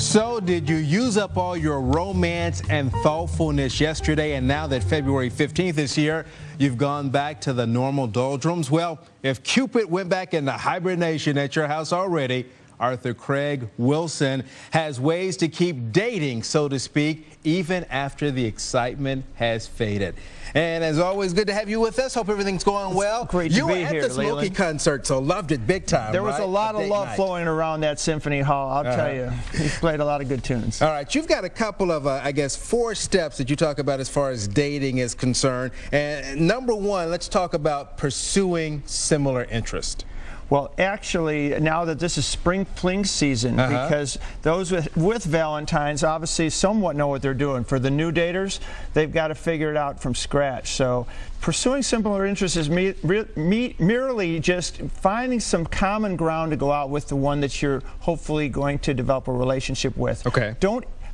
So, did you use up all your romance and thoughtfulness yesterday, and now that February 15th is here, you've gone back to the normal doldrums? Well, if Cupid went back into hibernation at your house already, Arthur Craig Wilson has ways to keep dating, so to speak, even after the excitement has faded. And as always, good to have you with us. Hope everything's going well. Great to be here, You were at the Smokey concert, so loved it big time. There was a lot of love flowing around that symphony hall, I'll tell you. He played a lot of good tunes. All right, you've got a couple of, I guess, 4 steps that you talk about as far as dating is concerned. And number 1, let's talk about pursuing similar interest. Well, actually, now that this is spring fling season, because those with Valentine's obviously somewhat know what they're doing. For the new daters, they've got to figure it out from scratch. So pursuing similar interests is merely just finding some common ground to go out with the one that you're hopefully going to develop a relationship with. Okay.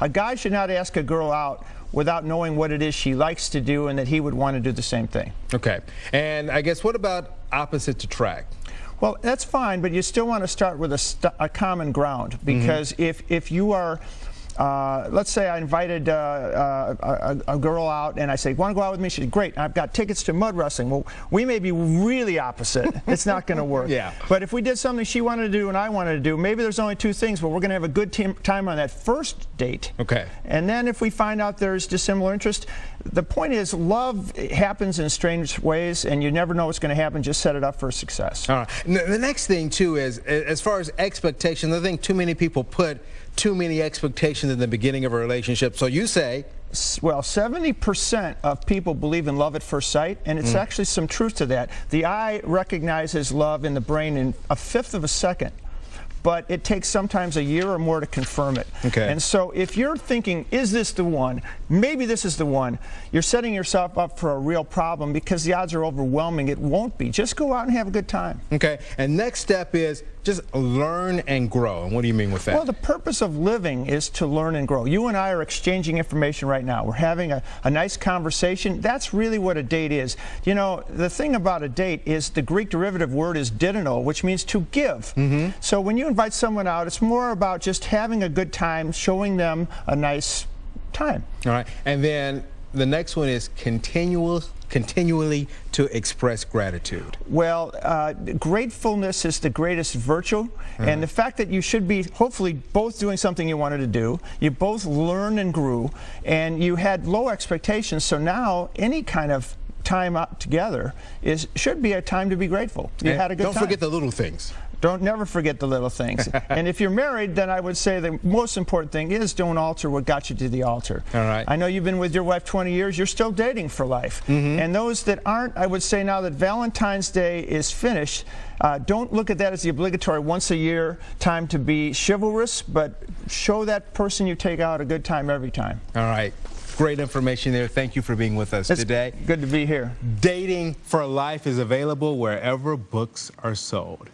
A guy should not ask a girl out without knowing what it is she likes to do and that he would want to do the same thing. Okay. And I guess what about opposites attract? Well, that's fine, but you still want to start with a common ground, because if you are, let's say I invited a girl out and I say, want to go out with me? She said, great, I've got tickets to mud wrestling. Well, we may be really opposite. It's not going to work. Yeah. But if we did something she wanted to do and I wanted to do, maybe there's only 2 things, but we're going to have a good time on that first date. Okay. And then if we find out there's dissimilar interest, the point is love happens in strange ways, and you never know what's going to happen. Just set it up for success. All right. The next thing, too, is as far as expectations, I think too many people put too many expectations in the beginning of a relationship. So you say, well, 70% of people believe in love at first sight, and it's actually some truth to that. The eye recognizes love in the brain in 1/5 of a second, but it takes sometimes a year or more to confirm it. Okay. And so if you're thinking, is this the one? Maybe this is the one. You're setting yourself up for a real problem, because the odds are overwhelming. It won't be. Just go out and have a good time. Okay. And next step is just learn and grow. And what do you mean with that? Well, the purpose of living is to learn and grow. You and I are exchanging information right now. We're having a nice conversation. That's really what a date is. You know, the thing about a date is the Greek derivative word is didono, which means to give. So when you invite someone out, it's more about just having a good time, showing them a nice time. All right. And then the next one is continually to express gratitude. Well, gratefulness is the greatest virtue, and the fact that you should be hopefully both doing something you wanted to do, you both learned and grew, and you had low expectations, so now any kind of time out together should be a time to be grateful. You had a good time. Don't forget the little things. Never forget the little things. And if you're married, then I would say the most important thing is don't alter what got you to the altar. All right. I know you've been with your wife 20 years. You're still dating for life. And those that aren't, I would say now that Valentine's Day is finished, don't look at that as the obligatory once-a-year time to be chivalrous, but show that person you take out a good time every time. All right. Great information there. Thank you for being with us today. Good to be here. Dating for Life is available wherever books are sold.